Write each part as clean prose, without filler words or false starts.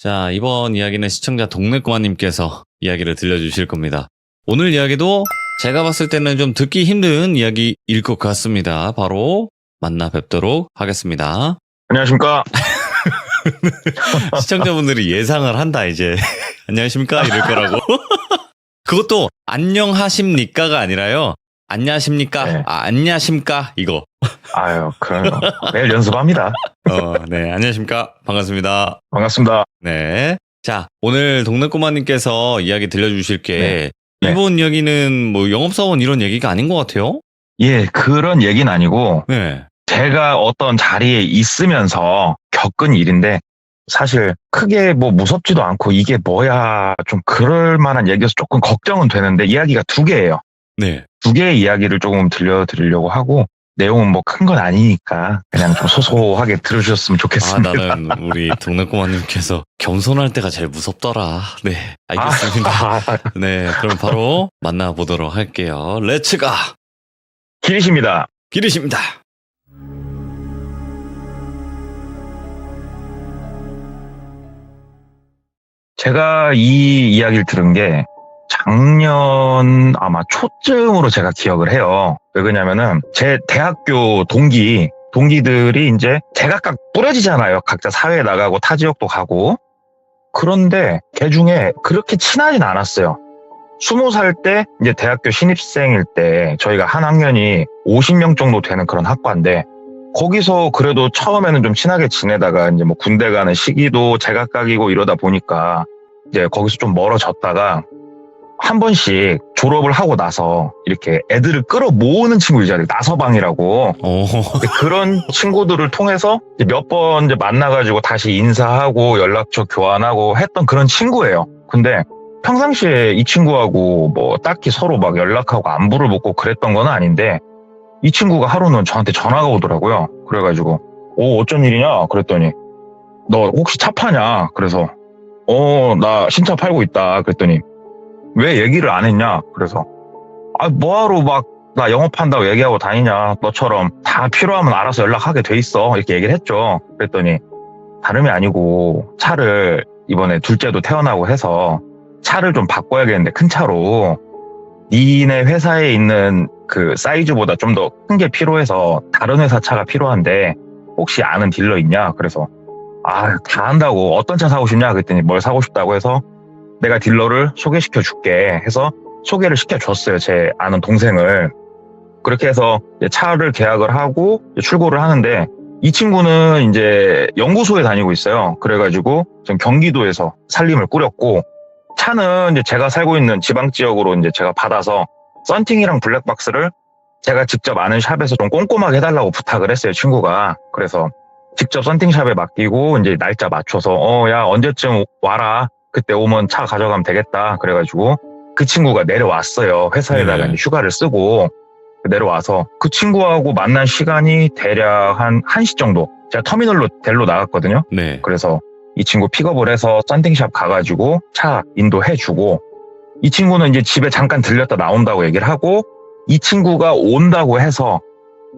자, 이번 이야기는 시청자 동네꼬마님께서 이야기를 들려주실 겁니다. 오늘 이야기도 제가 봤을 때는 좀 듣기 힘든 이야기일 것 같습니다. 바로 만나 뵙도록 하겠습니다. 안녕하십니까. 시청자분들이 예상을 한다, 이제. 안녕하십니까? 이럴 거라고. 그것도 안녕하십니까가 아니라요. 안녕하십니까? 네. 안녕하십니까? 이거. 아유, 그럼 매일 연습합니다. 네, 안녕하십니까? 반갑습니다. 반갑습니다. 네. 자, 오늘 동네꼬마님께서 이야기 들려주실 게, 네. 일본 이야기는 뭐 영업사원 이런 얘기가 아닌 것 같아요? 예, 그런 얘기는 아니고, 네. 제가 어떤 자리에 있으면서 겪은 일인데, 사실 크게 뭐 무섭지도 않고, 이게 뭐야, 좀 그럴 만한 얘기여서 조금 걱정은 되는데, 이야기가 두 개예요. 네. 두 개의 이야기를 조금 들려드리려고 하고, 내용은 뭐 큰 건 아니니까, 그냥 좀 소소하게 들어주셨으면 좋겠습니다. 나는 우리 동네꼬마님께서 겸손할 때가 제일 무섭더라. 네. 알겠습니다. 네. 그럼 바로 만나보도록 할게요. 렛츠가! 길이십니다. 기리십니다. 제가 이 이야기를 들은 게 작년 아마 초쯤으로 제가 기억을 해요. 왜 그러냐면은 제 대학교 동기들이 이제 제각각 뿌려지잖아요. 각자 사회에 나가고 타 지역도 가고. 그런데 걔 중에 그렇게 친하진 않았어요. 20살 때 이제 대학교 신입생일 때 저희가 한 학년이 50명 정도 되는 그런 학과인데 거기서 그래도 처음에는 좀 친하게 지내다가 이제 뭐 군대 가는 시기도 제각각이고 이러다 보니까 이제 거기서 좀 멀어졌다가 한 번씩 졸업을 하고 나서 이렇게 애들을 끌어모으는 친구 있잖아요. 나서방이라고. 그런 친구들을 통해서 몇 번 이제 만나가지고 다시 인사하고 연락처 교환하고 했던 그런 친구예요. 근데 평상시에 이 친구하고 뭐 딱히 서로 막 연락하고 안부를 묻고 그랬던 건 아닌데 이 친구가 하루는 저한테 전화가 오더라고요. 그래가지고 어쩐 일이냐 그랬더니 너 혹시 차 파냐? 그래서 나 신차 팔고 있다 그랬더니 왜 얘기를 안 했냐? 그래서 뭐하러 막 나 영업한다고 얘기하고 다니냐? 너처럼 다 필요하면 알아서 연락하게 돼 있어 이렇게 얘기를 했죠. 그랬더니 다름이 아니고 차를 이번에 둘째도 태어나고 해서 차를 좀 바꿔야겠는데 큰 차로 니네 회사에 있는 그 사이즈보다 좀 더 큰 게 필요해서 다른 회사 차가 필요한데 혹시 아는 딜러 있냐? 그래서 다 안다고 어떤 차 사고 싶냐? 그랬더니 뭘 사고 싶다고 해서 내가 딜러를 소개시켜 줄게 해서 소개를 시켜줬어요. 제 아는 동생을. 그렇게 해서 차를 계약을 하고 출고를 하는데 이 친구는 이제 연구소에 다니고 있어요. 그래가지고 지금 경기도에서 살림을 꾸렸고 차는 이제 제가 살고 있는 지방 지역으로 이제 제가 받아서 썬팅이랑 블랙박스를 제가 직접 아는 샵에서 좀 꼼꼼하게 해달라고 부탁을 했어요, 친구가. 그래서 직접 썬팅샵에 맡기고 이제 날짜 맞춰서 야 언제쯤 와라. 그때 오면 차 가져가면 되겠다. 그래가지고 그 친구가 내려왔어요. 회사에다가 이제 휴가를 쓰고 내려와서 그 친구하고 만난 시간이 대략 한 1시 정도. 제가 터미널로 델로 나갔거든요. 네. 그래서 이 친구 픽업을 해서 썬팅샵 가가지고 차 인도해주고 이 친구는 이제 집에 잠깐 들렸다 나온다고 얘기를 하고 이 친구가 온다고 해서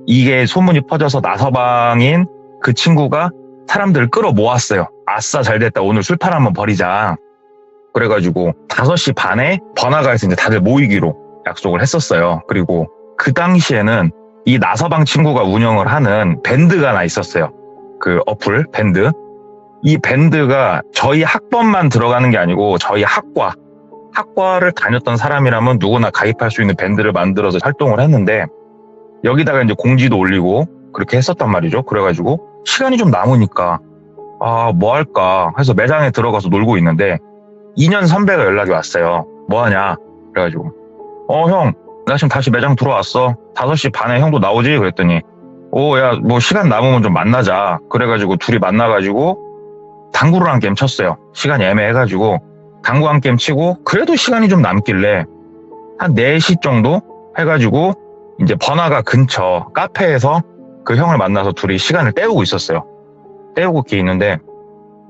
이게 소문이 퍼져서 나서방인 그 친구가 사람들을 끌어모았어요. 아싸 잘됐다 오늘 술판 한번 버리자. 그래가지고 5시 반에 번화가에서 이제 다들 모이기로 약속을 했었어요. 그리고 그 당시에는 이 나서방 친구가 운영을 하는 밴드가 하나 있었어요. 그 어플 밴드. 이 밴드가 저희 학번만 들어가는 게 아니고 저희 학과를 다녔던 사람이라면 누구나 가입할 수 있는 밴드를 만들어서 활동을 했는데 여기다가 이제 공지도 올리고 그렇게 했었단 말이죠. 그래가지고 시간이 좀 남으니까 뭐 할까 해서 매장에 들어가서 놀고 있는데 2년 선배가 연락이 왔어요. 뭐 하냐? 그래가지고 형 나 지금 다시 매장 들어왔어. 5시 반에 형도 나오지? 그랬더니 야 뭐 시간 남으면 좀 만나자. 그래가지고 둘이 만나가지고 당구를 한 게임 쳤어요. 시간이 애매해가지고 당구 한 게임 치고 그래도 시간이 좀 남길래 한 4시 정도 해가지고 이제 번화가 근처 카페에서 그 형을 만나서 둘이 시간을 때우고 있었어요. 때우고 이렇게 있는데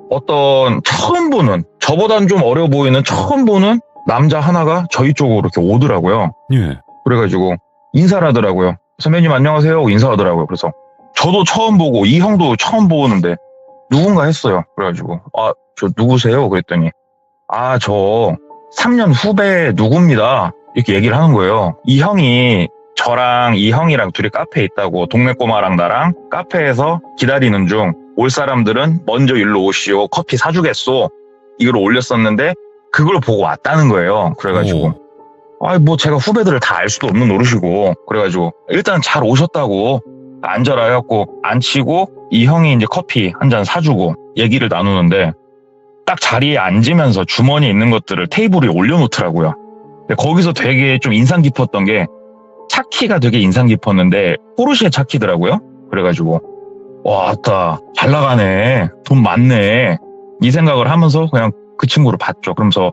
어떤 처음 보는 저보단 좀 어려 보이는 처음 보는 남자 하나가 저희 쪽으로 이렇게 오더라고요. 예. 그래가지고 인사를 하더라고요. 선배님 안녕하세요 하고 인사하더라고요. 그래서 저도 처음 보고 이 형도 처음 보는데 누군가 했어요. 그래가지고 저 누구세요? 그랬더니 저 3년 후배 누구입니다. 이렇게 얘기를 하는 거예요. 이 형이 저랑 이 형이랑 둘이 카페에 있다고, 동네 꼬마랑 나랑 카페에서 기다리는 중 올 사람들은 먼저 일로 오시오, 커피 사주겠소, 이걸 올렸었는데 그걸 보고 왔다는 거예요. 그래가지고 뭐 제가 후배들을 다 알 수도 없는 노릇이고, 그래가지고 일단 잘 오셨다고 앉아라 해갖고 앉히고 이 형이 이제 커피 한 잔 사주고 얘기를 나누는데, 딱 자리에 앉으면서 주머니에 있는 것들을 테이블에 올려놓더라고요. 근데 거기서 되게 좀 인상 깊었던 게, 차키가 되게 인상 깊었는데 포르쉐 차키더라고요. 그래가지고 왔다, 잘 나가네, 돈 많네, 이 생각을 하면서 그냥 그 친구를 봤죠. 그러면서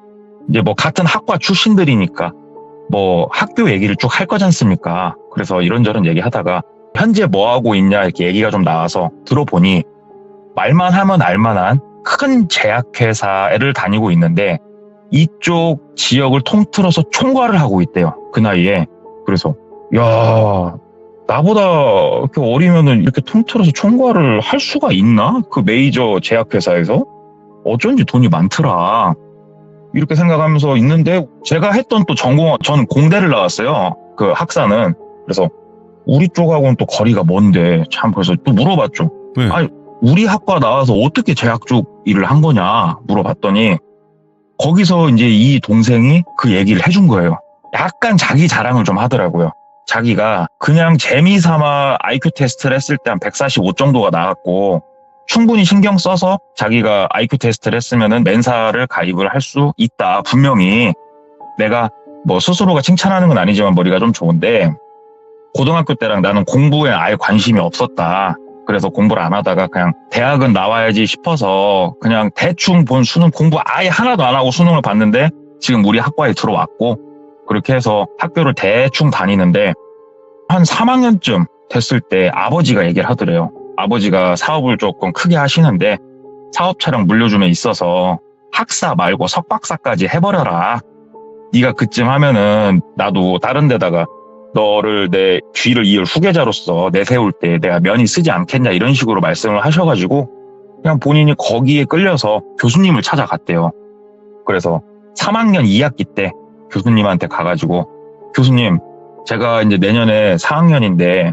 이제 뭐 같은 학과 출신들이니까 뭐 학교 얘기를 쭉 할 거지 않습니까? 그래서 이런저런 얘기하다가 현재 뭐 하고 있냐 이렇게 얘기가 좀 나와서 들어보니, 말만 하면 알만한 큰 제약회사를 다니고 있는데 이쪽 지역을 통틀어서 총괄을 하고 있대요. 그 나이에. 그래서 야, 나보다 이렇게 어리면은 이렇게 통틀어서 총괄을 할 수가 있나? 그 메이저 제약회사에서? 어쩐지 돈이 많더라. 이렇게 생각하면서 있는데, 제가 했던 또 전공, 저는 공대를 나왔어요. 그 학사는. 그래서 우리 쪽하고는 또 거리가 먼데, 참, 그래서 또 물어봤죠. 네. 아니, 우리 학과 나와서 어떻게 제약 쪽 일을 한 거냐 물어봤더니, 거기서 이제 이 동생이 그 얘기를 해준 거예요. 약간 자기 자랑을 좀 하더라고요. 자기가 그냥 재미삼아 IQ 테스트를 했을 때 한 145 정도가 나왔고, 충분히 신경 써서 자기가 IQ 테스트를 했으면은 멘사를 가입을 할 수 있다. 분명히 내가 뭐 스스로가 칭찬하는 건 아니지만 머리가 좀 좋은데, 고등학교 때랑 나는 공부에 아예 관심이 없었다. 그래서 공부를 안 하다가 그냥 대학은 나와야지 싶어서 그냥 대충 본 수능, 공부 아예 하나도 안 하고 수능을 봤는데 지금 우리 학과에 들어왔고, 그렇게 해서 학교를 대충 다니는데 한 3학년쯤 됐을 때 아버지가 얘기를 하더래요. 아버지가 사업을 조금 크게 하시는데 사업차량 물려줌에 있어서 학사 말고 석박사까지 해버려라. 네가 그쯤 하면은 나도 다른 데다가 너를 내 뒤를 이을 후계자로서 내세울 때 내가 면이 쓰지 않겠냐, 이런 식으로 말씀을 하셔가지고 그냥 본인이 거기에 끌려서 교수님을 찾아갔대요. 그래서 3학년 2학기 때 교수님한테 가가지고, 교수님, 제가 이제 내년에 4학년인데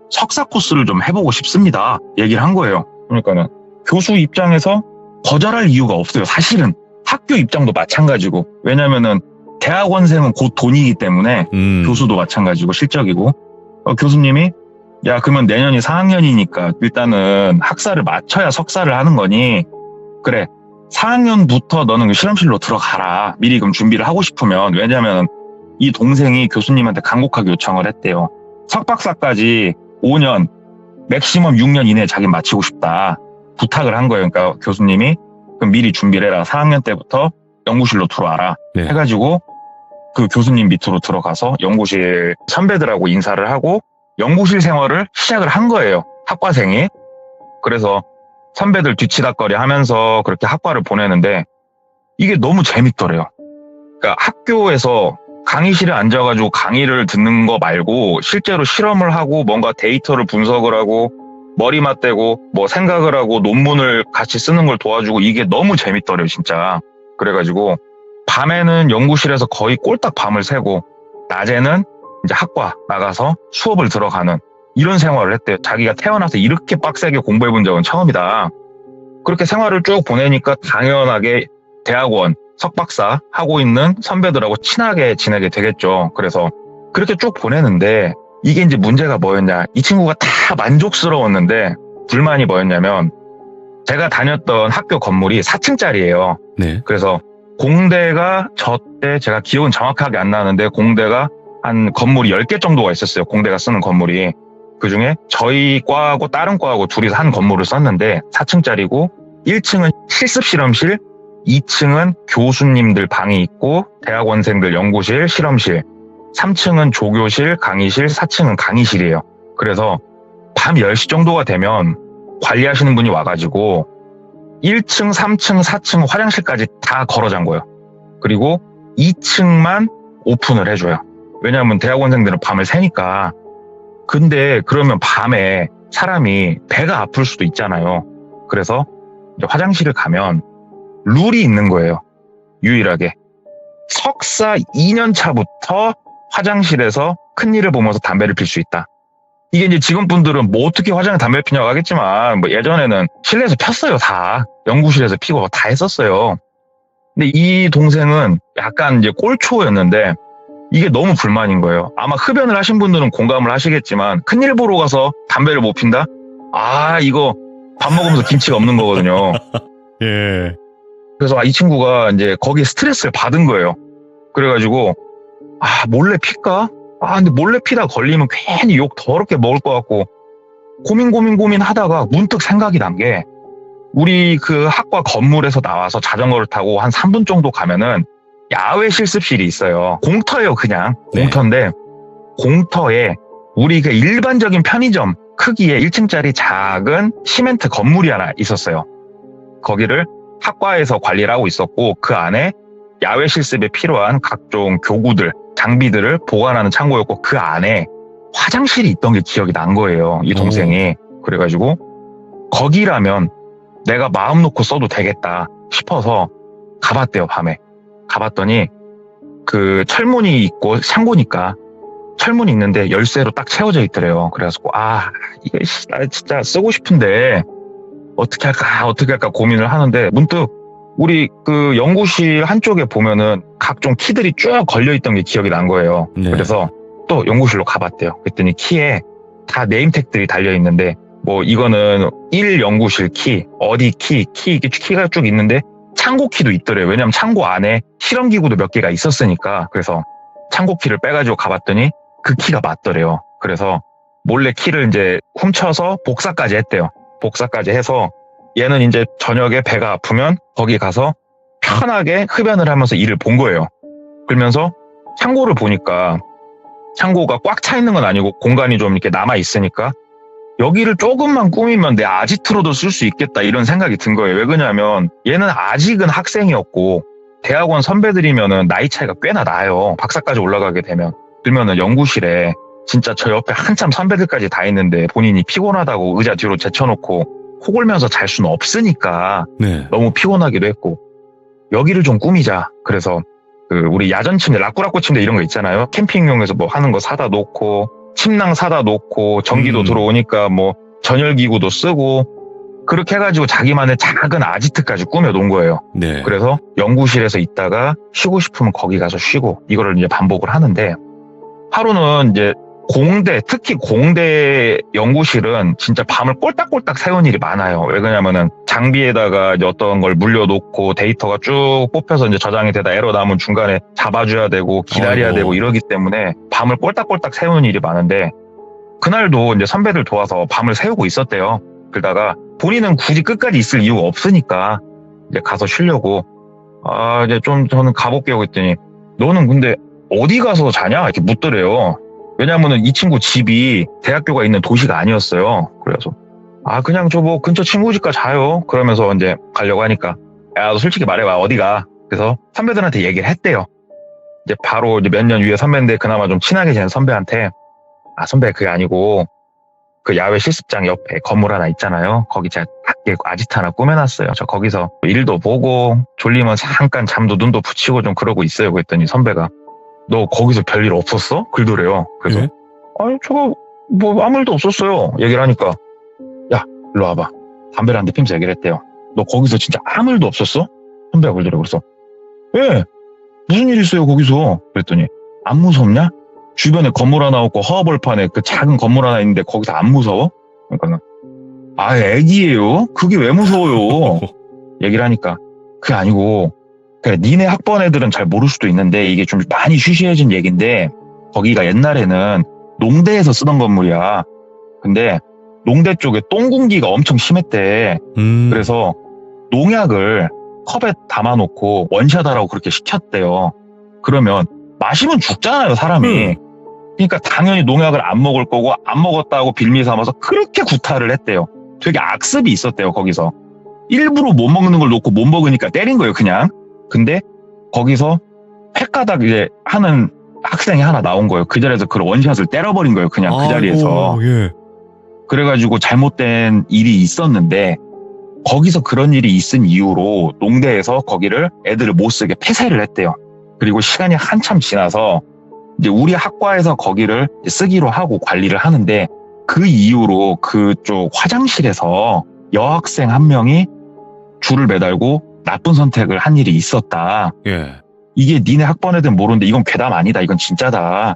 석사 코스를 좀 해보고 싶습니다. 얘기를 한 거예요. 그러니까는 교수 입장에서 거절할 이유가 없어요. 사실은 학교 입장도 마찬가지고, 왜냐면은 대학원생은 곧 돈이기 때문에 교수도 마찬가지고 실적이고, 교수님이 야, 그러면 내년이 4학년이니까 일단은 학사를 마쳐야 석사를 하는 거니, 그래 4학년부터 너는 실험실로 들어가라. 미리 그럼 준비를 하고 싶으면. 왜냐면 이 동생이 교수님한테 간곡하게 요청을 했대요. 석박사까지 5년, 맥시멈 6년 이내에 자기 마치고 싶다. 부탁을 한 거예요. 그러니까 교수님이 그럼 미리 준비를 해라. 4학년 때부터 연구실로 들어와라. 네. 해가지고 그 교수님 밑으로 들어가서 연구실 선배들하고 인사를 하고 연구실 생활을 시작을 한 거예요. 학과생이. 그래서 선배들 뒤치다꺼리 하면서 그렇게 학과를 보내는데 이게 너무 재밌더래요. 그러니까 학교에서 강의실에 앉아가지고 강의를 듣는 거 말고 실제로 실험을 하고 뭔가 데이터를 분석을 하고 머리 맞대고 뭐 생각을 하고 논문을 같이 쓰는 걸 도와주고, 이게 너무 재밌더래요, 진짜. 그래가지고 밤에는 연구실에서 거의 꼴딱 밤을 새고 낮에는 이제 학과 나가서 수업을 들어가는 이런 생활을 했대요. 자기가 태어나서 이렇게 빡세게 공부해 본 적은 처음이다. 그렇게 생활을 쭉 보내니까 당연하게 대학원 석박사 하고 있는 선배들하고 친하게 지내게 되겠죠. 그래서 그렇게 쭉 보내는데 이게 이제 문제가 뭐였냐. 이 친구가 다 만족스러웠는데 불만이 뭐였냐면, 제가 다녔던 학교 건물이 4층짜리예요. 네. 그래서 공대가 저 때 제가 기억은 정확하게 안 나는데 공대가 한 건물이 10개 정도가 있었어요. 공대가 쓰는 건물이. 그중에 저희 과하고 다른 과하고 둘이서 한 건물을 썼는데 4층짜리고 1층은 실습 실험실, 2층은 교수님들 방이 있고 대학원생들 연구실, 실험실, 3층은 조교실, 강의실, 4층은 강의실이에요. 그래서 밤 10시 정도가 되면 관리하시는 분이 와가지고 1층, 3층, 4층 화장실까지 다 걸어 잠궈요. 그리고 2층만 오픈을 해줘요. 왜냐하면 대학원생들은 밤을 새니까. 근데 그러면 밤에 사람이 배가 아플 수도 있잖아요. 그래서 이제 화장실을 가면 룰이 있는 거예요. 유일하게. 석사 2년 차부터 화장실에서 큰일을 보면서 담배를 필 수 있다. 이게 이제 지금 분들은 뭐 어떻게 화장에 담배를 피냐고 하겠지만 뭐 예전에는 실내에서 폈어요. 다. 연구실에서 피고 다 했었어요. 근데 이 동생은 약간 이제 꼴초였는데 이게 너무 불만인 거예요. 아마 흡연을 하신 분들은 공감을 하시겠지만 큰일 보러 가서 담배를 못 핀다? 아, 이거 밥 먹으면서 김치가 없는 거거든요. 예. 그래서 이 친구가 이제 거기에 스트레스를 받은 거예요. 그래가지고 몰래 필까? 근데 몰래 피다 걸리면 괜히 욕 더럽게 먹을 것 같고 고민 하다가 문득 생각이 난 게 우리 그 학과 건물에서 나와서 자전거를 타고 한 3분 정도 가면은 야외 실습실이 있어요. 공터예요, 그냥. 네. 공터인데 공터에 우리 그 일반적인 편의점 크기의 1층짜리 작은 시멘트 건물이 하나 있었어요. 거기를 학과에서 관리를 하고 있었고 그 안에 야외 실습에 필요한 각종 교구들, 장비들을 보관하는 창고였고 그 안에 화장실이 있던 게 기억이 난 거예요. 이 동생이. 그래가지고 거기라면 내가 마음 놓고 써도 되겠다 싶어서 가봤대요, 밤에. 가봤더니 그 철문이 있고 창고니까 철문이 있는데 열쇠로 딱 채워져 있더래요. 그래가지고 이거 나 진짜 쓰고 싶은데 어떻게 할까 고민을 하는데 문득 우리 그 연구실 한쪽에 보면은 각종 키들이 쭉 걸려있던 게 기억이 난 거예요. 네. 그래서 또 연구실로 가봤대요. 그랬더니 키에 다 네임택들이 달려있는데 뭐 이거는 1연구실 키, 어디 키, 이게 키가 쭉 있는데 창고 키도 있더래요. 왜냐면 창고 안에 실험기구도 몇 개가 있었으니까. 그래서 창고 키를 빼가지고 가봤더니 그 키가 맞더래요. 그래서 몰래 키를 이제 훔쳐서 복사까지 했대요. 복사까지 해서 얘는 이제 저녁에 배가 아프면 거기 가서 편하게 흡연을 하면서 일을 본 거예요. 그러면서 창고를 보니까 창고가 꽉 차 있는 건 아니고 공간이 좀 이렇게 남아 있으니까 여기를 조금만 꾸미면 내 아지트로도 쓸 수 있겠다 이런 생각이 든 거예요. 왜 그러냐면 얘는 아직은 학생이었고 대학원 선배들이면은 나이 차이가 꽤나 나요. 박사까지 올라가게 되면. 그러면은 연구실에 진짜 저 옆에 한참 선배들까지 다 있는데 본인이 피곤하다고 의자 뒤로 제쳐놓고 코 골면서 잘 수는 없으니까 네. 너무 피곤하기도 했고 여기를 좀 꾸미자. 그래서 그 우리 야전 침대, 라꾸라꾸 침대 이런 거 있잖아요. 캠핑용에서 뭐 하는 거 사다 놓고 침낭 사다 놓고 전기도 들어오니까 뭐 전열기구도 쓰고 그렇게 해가지고 자기만의 작은 아지트까지 꾸며 놓은 거예요. 네. 그래서 연구실에서 있다가 쉬고 싶으면 거기 가서 쉬고 이거를 이제 반복을 하는데 하루는 이제 공대, 특히 공대 연구실은 진짜 밤을 꼴딱꼴딱 새운 일이 많아요. 왜 그러냐면은 장비에다가 이제 어떤 걸 물려놓고 데이터가 쭉 뽑혀서 이제 저장이 되다 에러 나면 중간에 잡아줘야 되고 기다려야 아이고. 되고 이러기 때문에 밤을 꼴딱꼴딱 세우는 일이 많은데 그날도 이제 선배들 도와서 밤을 새우고 있었대요. 그러다가 본인은 굳이 끝까지 있을 이유가 없으니까 이제 가서 쉬려고 이제 좀 저는 가볼게요 했더니 너는 근데 어디 가서 자냐? 이렇게 묻더래요. 왜냐면은 이 친구 집이 대학교가 있는 도시가 아니었어요. 그래서 그냥 저 뭐 근처 친구 집가 자요. 그러면서 이제 가려고 하니까 야, 너 솔직히 말해봐 어디가? 그래서 선배들한테 얘기를 했대요. 이제 바로 이제 몇 년 위에 선배인데 그나마 좀 친하게 지낸 선배한테 선배 그게 아니고 그 야외 실습장 옆에 건물 하나 있잖아요. 거기 제가 밖에 아지트 하나 꾸며놨어요. 저 거기서 일도 보고 졸리면 잠깐 잠도 눈도 붙이고 좀 그러고 있어요. 그랬더니 선배가 너 거기서 별일 없었어? 그러더래요. 그래서 네? 저거 뭐 아무 일도 없었어요. 얘기를 하니까 야 일로 와봐. 담배를 한 대 피면서 얘기를 했대요. 너 거기서 진짜 아무 일도 없었어? 선배가 그러더래요. 그래서 왜? 무슨 일 있어요 거기서? 그랬더니 안 무섭냐? 주변에 건물 하나 없고 허허벌판에 그 작은 건물 하나 있는데 거기서 안 무서워? 그러니까 애기예요? 그게 왜 무서워요? 얘기를 하니까 그게 아니고 그래, 니네 학번 애들은 잘 모를 수도 있는데 이게 좀 많이 쉬쉬해진 얘기인데 거기가 옛날에는 농대에서 쓰던 건물이야. 근데 농대 쪽에 똥군기가 엄청 심했대. 그래서 농약을 컵에 담아놓고 원샷하라고 그렇게 시켰대요. 그러면 마시면 죽잖아요, 사람이. 그러니까 당연히 농약을 안 먹을 거고 안 먹었다고 빌미 삼아서 그렇게 구타를 했대요. 되게 악습이 있었대요, 거기서. 일부러 못 먹는 걸 놓고 못 먹으니까 때린 거예요, 그냥. 근데 거기서 횟가닥 이제 하는 학생이 하나 나온 거예요. 그 자리에서 그 원샷을 때려버린 거예요, 그냥 그 자리에서. 예. 그래가지고 잘못된 일이 있었는데 거기서 그런 일이 있은 이후로 농대에서 거기를 애들을 못 쓰게 폐쇄를 했대요. 그리고 시간이 한참 지나서 이제 우리 학과에서 거기를 쓰기로 하고 관리를 하는데 그 이후로 그쪽 화장실에서 여학생 한 명이 줄을 매달고 나쁜 선택을 한 일이 있었다. 예. 이게 니네 학번 애들은 모르는데 이건 괴담 아니다. 이건 진짜다.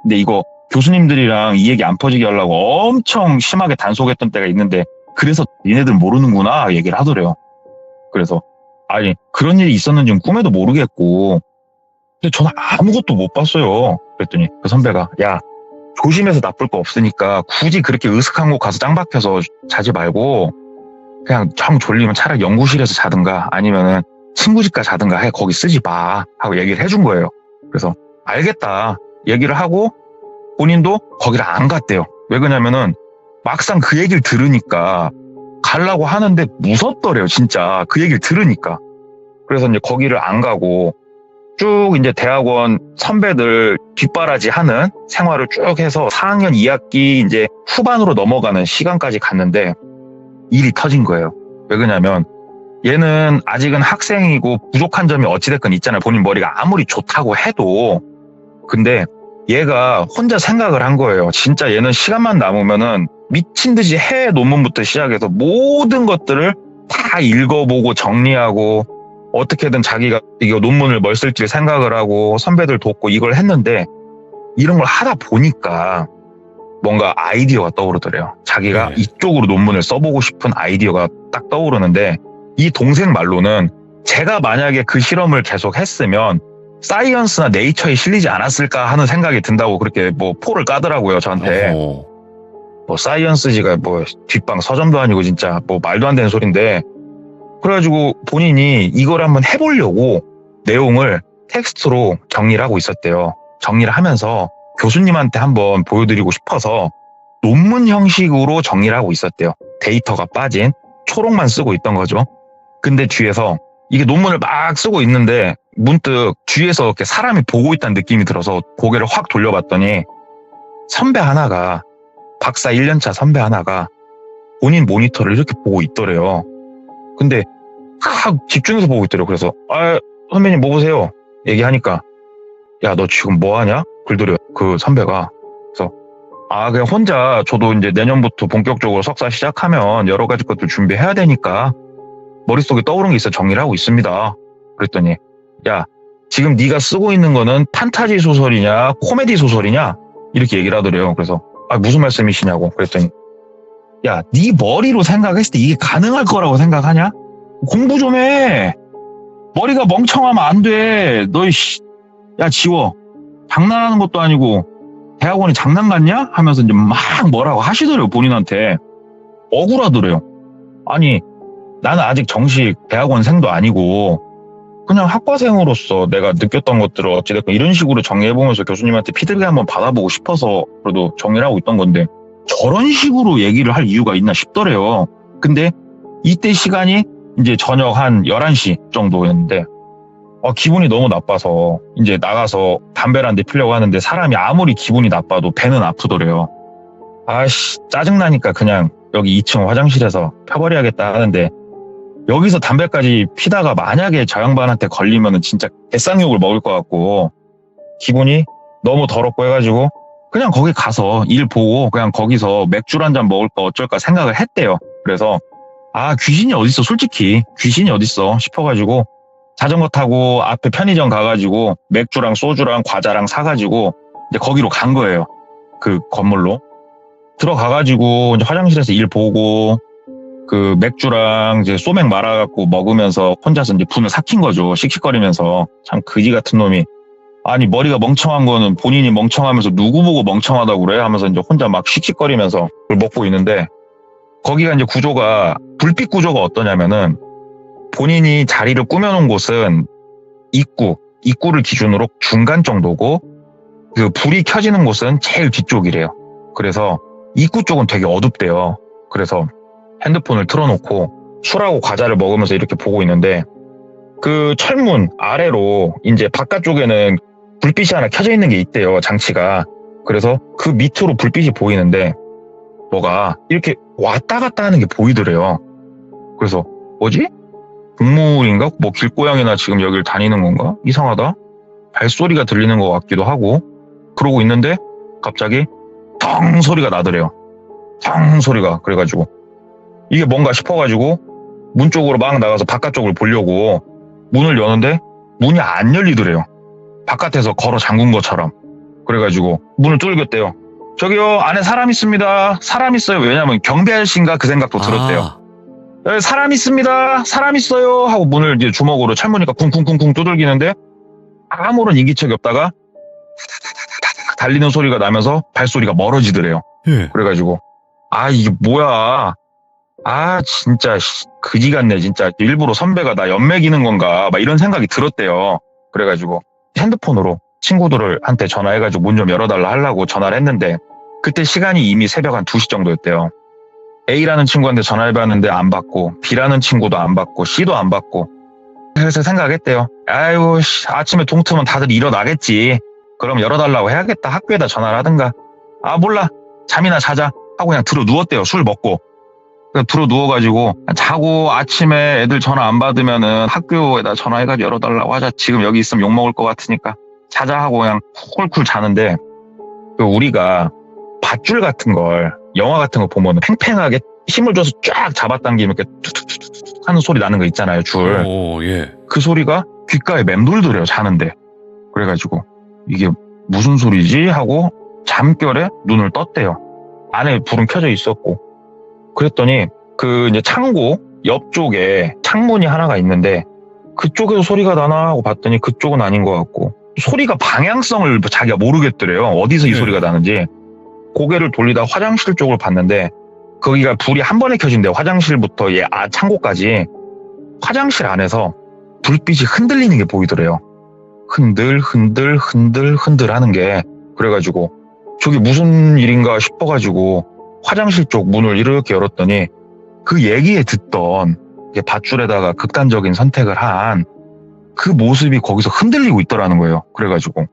근데 이거 교수님들이랑 이 얘기 안 퍼지게 하려고 엄청 심하게 단속했던 때가 있는데 그래서 니네들 모르는구나 얘기를 하더래요. 그래서 아니 그런 일이 있었는지는 꿈에도 모르겠고 근데 저는 아무것도 못 봤어요. 그랬더니 그 선배가 야 조심해서 나쁠 거 없으니까 굳이 그렇게 으슥한 곳 가서 짱 박혀서 자지 말고 그냥 정 졸리면 차라리 연구실에서 자든가 아니면은 친구 집 가 자든가 해 거기 쓰지 마 하고 얘기를 해준 거예요. 그래서 알겠다 얘기를 하고 본인도 거기를 안 갔대요. 왜 그러냐면은 막상 그 얘기를 들으니까 가려고 하는데 무섭더래요. 진짜 그 얘기를 들으니까. 그래서 이제 거기를 안 가고 쭉 이제 대학원 선배들 뒷바라지 하는 생활을 쭉 해서 4학년 2학기 이제 후반으로 넘어가는 시간까지 갔는데 일이 터진 거예요. 왜 그러냐면 얘는 아직은 학생이고 부족한 점이 어찌됐건 있잖아요. 본인 머리가 아무리 좋다고 해도. 근데 얘가 혼자 생각을 한 거예요. 진짜 얘는 시간만 남으면은 미친 듯이 해외 논문부터 시작해서 모든 것들을 다 읽어보고 정리하고 어떻게든 자기가 이거 논문을 뭘 쓸지 생각을 하고 선배들 돕고 이걸 했는데 이런 걸 하다 보니까 뭔가 아이디어가 떠오르더래요. 자기가 네. 이쪽으로 논문을 써보고 싶은 아이디어가 딱 떠오르는데 이 동생 말로는 제가 만약에 그 실험을 계속 했으면 사이언스나 네이처에 실리지 않았을까 하는 생각이 든다고 그렇게 뭐 포를 까더라고요, 저한테. 뭐 사이언스지가 뭐 뒷방 서점도 아니고 진짜 뭐 말도 안 되는 소린데 그래가지고 본인이 이걸 한번 해보려고 내용을 텍스트로 정리를 하고 있었대요. 정리를 하면서 교수님한테 한번 보여드리고 싶어서 논문 형식으로 정리를 하고 있었대요. 데이터가 빠진 초록만 쓰고 있던 거죠. 근데 뒤에서 이게 논문을 막 쓰고 있는데 문득 뒤에서 이렇게 사람이 보고 있다는 느낌이 들어서 고개를 확 돌려봤더니 선배 하나가 박사 1년차 선배 하나가 본인 모니터를 이렇게 보고 있더래요. 근데 확 집중해서 보고 있더래요. 그래서 선배님 뭐 보세요? 얘기하니까 야 너 지금 뭐 하냐? 그러더래요. 그 선배가. 그래서 그냥 혼자 저도 이제 내년부터 본격적으로 석사 시작하면 여러 가지 것들 준비해야 되니까 머릿속에 떠오른 게 있어 정리를 하고 있습니다. 그랬더니 야 지금 네가 쓰고 있는 거는 판타지 소설이냐 코미디 소설이냐 이렇게 얘기를 하더래요. 그래서 무슨 말씀이시냐고 그랬더니 야 네 머리로 생각했을 때 이게 가능할 거라고 생각하냐? 공부 좀 해. 머리가 멍청하면 안 돼. 너 야 지워. 장난하는 것도 아니고 대학원이 장난 같냐? 하면서 이제 막 뭐라고 하시더래요. 본인한테. 억울하더래요. 아니 나는 아직 정식 대학원생도 아니고 그냥 학과생으로서 내가 느꼈던 것들을 어찌됐건 이런 식으로 정리해보면서 교수님한테 피드백 한번 받아보고 싶어서 그래도 정리를 하고 있던 건데 저런 식으로 얘기를 할 이유가 있나 싶더래요. 근데 이때 시간이 이제 저녁 한 11시 정도였는데 기분이 너무 나빠서 이제 나가서 담배를 한 대 피려고 하는데 사람이 아무리 기분이 나빠도 배는 아프더래요. 짜증나니까 그냥 여기 2층 화장실에서 펴버려야겠다 하는데 여기서 담배까지 피다가 만약에 저 양반한테 걸리면은 진짜 개쌍욕을 먹을 것 같고 기분이 너무 더럽고 해가지고 그냥 거기 가서 일 보고 그냥 거기서 맥주 한 잔 먹을까 어쩔까 생각을 했대요. 그래서 귀신이 어딨어 솔직히 귀신이 어딨어 싶어가지고 자전거 타고 앞에 편의점 가가지고 맥주랑 소주랑 과자랑 사가지고 이제 거기로 간 거예요. 그 건물로 들어가가지고 이제 화장실에서 일 보고 그 맥주랑 이제 소맥 말아갖고 먹으면서 혼자서 이제 분을 삭힌 거죠. 씩씩거리면서. 참 그지 같은 놈이. 아니 머리가 멍청한 거는 본인이 멍청하면서 누구 보고 멍청하다고 그래? 하면서 이제 혼자 막 씩씩거리면서 그걸 먹고 있는데 거기가 이제 구조가 불빛 구조가 어떠냐면은 본인이 자리를 꾸며놓은 곳은 입구를 기준으로 중간 정도고 그 불이 켜지는 곳은 제일 뒤쪽이래요. 그래서 입구 쪽은 되게 어둡대요. 그래서 핸드폰을 틀어놓고 술하고 과자를 먹으면서 이렇게 보고 있는데 그 철문 아래로 이제 바깥쪽에는 불빛이 하나 켜져 있는 게 있대요. 장치가. 그래서 그 밑으로 불빛이 보이는데 뭐가 이렇게 왔다 갔다 하는 게 보이더래요. 그래서 뭐지? 동물인가? 뭐 길고양이나 지금 여길 다니는 건가? 이상하다. 발소리가 들리는 것 같기도 하고 그러고 있는데 갑자기 텅 소리가 나더래요. 텅 소리가. 그래가지고 이게 뭔가 싶어가지고 문 쪽으로 막 나가서 바깥쪽을 보려고 문을 여는데 문이 안 열리더래요. 바깥에서 걸어 잠근 것처럼. 그래가지고 문을 뚫겼대요. 저기요, 안에 사람 있습니다. 사람 있어요. 왜냐면 경비 아저씨인가 그 생각도 들었대요. 네, 사람 있습니다. 사람 있어요. 하고 문을 이제 주먹으로 철무니까 쿵쿵쿵쿵 두들기는데 아무런 인기척이 없다가 달리는 소리가 나면서 발소리가 멀어지더래요. 예. 그래가지고 이게 뭐야. 진짜 그지 같네. 진짜 일부러 선배가 나 연맥이는 건가 막 이런 생각이 들었대요. 그래가지고 핸드폰으로 친구들한테 전화해가지고 문 좀 열어달라 하려고 전화를 했는데 그때 시간이 이미 새벽 한 2시 정도였대요. A라는 친구한테 전화해봤는데 안 받고 B라는 친구도 안 받고 C도 안 받고 그래서 생각했대요. 아이고 아침에 동트면 다들 일어나겠지. 그럼 열어달라고 해야겠다. 학교에다 전화를 하든가. 몰라. 잠이나 자자 하고 그냥 들어 누웠대요. 술 먹고. 그냥 들어 누워가지고 자고 아침에 애들 전화 안 받으면은 학교에다 전화해가지고 열어달라고 하자. 지금 여기 있으면 욕먹을 것 같으니까 자자 하고 그냥 쿨쿨 자는데 우리가 밧줄 같은 걸 영화 같은 거 보면 팽팽하게 힘을 줘서 쫙 잡아당기면 이렇게 툭툭툭툭 하는 소리 나는 거 있잖아요. 줄. 예. 그 소리가 귓가에 맴돌더래요. 자는데. 그래가지고 이게 무슨 소리지 하고 잠결에 눈을 떴대요. 안에 불은 켜져 있었고. 그랬더니 그 이제 창고 옆쪽에 창문이 하나가 있는데 그쪽에서 소리가 나나 하고 봤더니 그쪽은 아닌 것 같고 소리가 방향성을 자기가 모르겠더래요. 어디서 이 소리가 나는지. 고개를 돌리다 화장실 쪽을 봤는데 거기가 불이 한 번에 켜진대요. 화장실부터 창고까지. 화장실 안에서 불빛이 흔들리는 게 보이더래요. 흔들 하는 게. 그래가지고 저게 무슨 일인가 싶어가지고 화장실 쪽 문을 이렇게 열었더니 그 얘기에 듣던 밧줄에다가 극단적인 선택을 한 그 모습이 거기서 흔들리고 있더라는 거예요. 그래가지고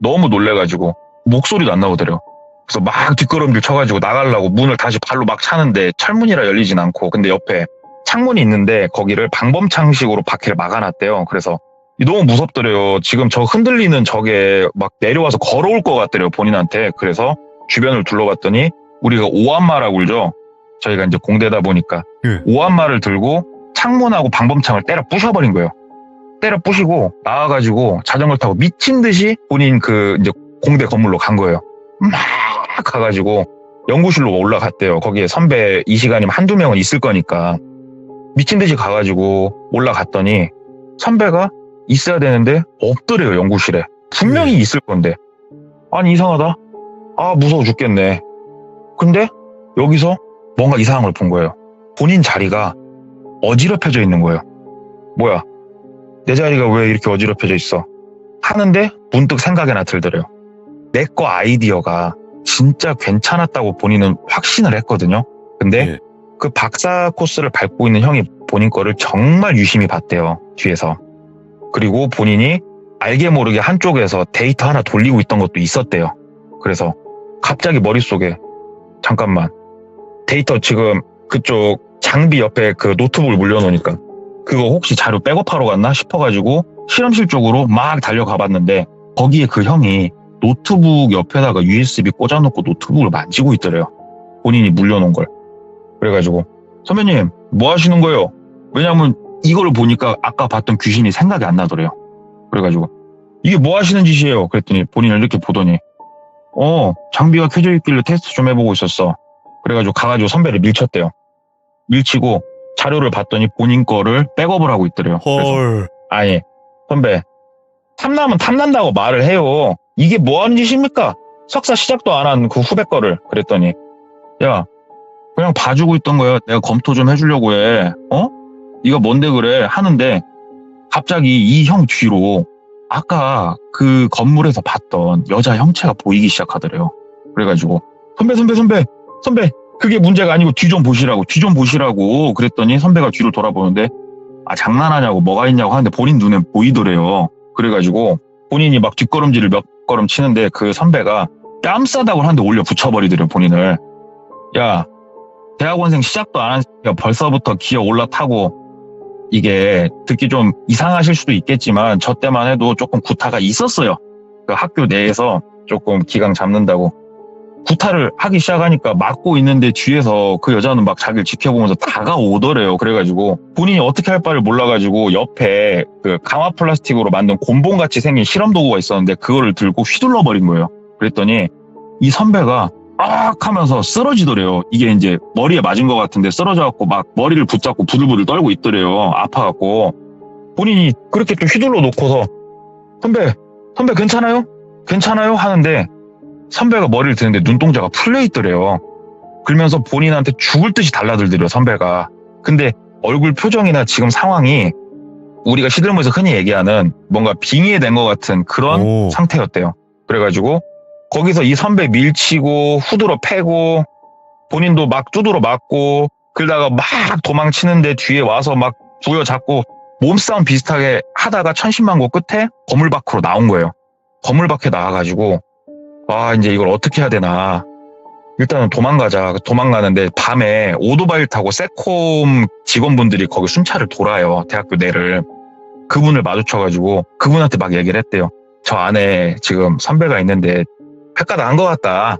너무 놀래가지고 목소리도 안 나오더래요. 그래서 막 뒷걸음질 쳐가지고 나가려고 문을 다시 발로 막 차는데 철문이라 열리진 않고 근데 옆에 창문이 있는데 거기를 방범창식으로 바퀴를 막아놨대요. 그래서 너무 무섭더래요. 지금 저 흔들리는 저게 막 내려와서 걸어올 것 같더래요. 본인한테. 그래서 주변을 둘러봤더니 우리가 오한마라고 그러죠. 저희가 이제 공대다 보니까 오한마를 들고 창문하고 방범창을 때려 부셔버린 거예요. 때려 부시고 나와가지고 자전거를 타고 미친 듯이 본인 그 이제 공대 건물로 간 거예요. 막 가가지고 연구실로 올라갔대요. 거기에 선배 이 시간이면 한두 명은 있을 거니까 미친 듯이 가가지고 올라갔더니 선배가 있어야 되는데 없더래요. 연구실에. 분명히 있을 건데. 아니 이상하다. 무서워 죽겠네. 근데 여기서 뭔가 이상한 걸 본 거예요. 본인 자리가 어지럽혀져 있는 거예요. 뭐야? 내 자리가 왜 이렇게 어지럽혀져 있어? 하는데 문득 생각이 하나 들더래요. 내 거 아이디어가 진짜 괜찮았다고 본인은 확신을 했거든요. 근데 그 박사 코스를 밟고 있는 형이 본인 거를 정말 유심히 봤대요. 뒤에서. 그리고 본인이 알게 모르게 한쪽에서 데이터 하나 돌리고 있던 것도 있었대요. 그래서 갑자기 머릿속에 잠깐만 데이터 지금 그쪽 장비 옆에 그 노트북을 물려놓으니까 그거 혹시 자료 백업하러 갔나 싶어가지고 실험실 쪽으로 막 달려가 봤는데 거기에 그 형이 노트북 옆에다가 USB 꽂아놓고 노트북을 만지고 있더래요. 본인이 물려놓은 걸. 그래가지고 선배님 뭐 하시는 거예요? 왜냐면 이걸 보니까 아까 봤던 귀신이 생각이 안 나더래요. 그래가지고 이게 뭐 하시는 짓이에요? 그랬더니 본인을 이렇게 보더니 장비가 켜져 있길래 테스트 좀 해보고 있었어. 그래가지고 가가지고 선배를 밀쳤대요. 밀치고 자료를 봤더니 본인 거를 백업을 하고 있더래요. 헐. 아니 선배 탐나면 탐난다고 말을 해요. 이게 뭐 하는 짓입니까? 석사 시작도 안 한 그 후배 거를. 그랬더니 야 그냥 봐주고 있던 거야. 내가 검토 좀 해주려고 해. 네가 뭔데 그래 하는데 갑자기 이 형 뒤로 아까 그 건물에서 봤던 여자 형체가 보이기 시작하더래요. 그래가지고 선배 그게 문제가 아니고 뒤 좀 보시라고 그랬더니 선배가 뒤로 돌아보는데 장난하냐고 뭐가 있냐고 하는데 본인 눈에 보이더래요. 그래가지고 본인이 막 뒷걸음질을 몇 걸음 치는데 그 선배가 뺨싸닥을 한 대 올려 붙여버리더래요. 본인을. 야 대학원생 시작도 안 하니까 벌써부터 기어 올라타고 이게 듣기 좀 이상하실 수도 있겠지만 저 때만 해도 조금 구타가 있었어요. 그 학교 내에서 조금 기강 잡는다고 구타를 하기 시작하니까 막고 있는데 뒤에서 그 여자는 막 자기를 지켜보면서 다가오더래요. 그래가지고 본인이 어떻게 할 바를 몰라가지고 옆에 그 강화 플라스틱으로 만든 곤봉같이 생긴 실험 도구가 있었는데 그거를 들고 휘둘러 버린 거예요. 그랬더니 이 선배가 악 하면서 쓰러지더래요. 이게 이제 머리에 맞은 것 같은데 쓰러져갖고 막 머리를 붙잡고 부들부들 떨고 있더래요. 아파갖고 본인이 그렇게 또 휘둘러 놓고서 선배 괜찮아요? 괜찮아요? 하는데 선배가 머리를 드는데 눈동자가 풀려 있더래요. 그러면서 본인한테 죽을 듯이 달라들더래요, 선배가. 근데 얼굴 표정이나 지금 상황이 우리가 시들머에서 흔히 얘기하는 뭔가 빙의된 것 같은 그런 오. 상태였대요. 그래가지고 거기서 이 선배 밀치고 후드로 패고 본인도 막 두드러 맞고 그러다가 막 도망치는데 뒤에 와서 막 부여잡고 몸싸움 비슷하게 하다가 천신만고 끝에 거물 밖으로 나온 거예요. 거물 밖에 나와가지고 이제 이걸 어떻게 해야 되나. 일단은 도망가자. 도망가는데 밤에 오토바이를 타고 세콤 직원분들이 거기 순찰을 돌아요. 대학교 내를. 그분을 마주쳐가지고 그분한테 막 얘기를 했대요. 저 안에 지금 선배가 있는데 패가 나간 것 같다.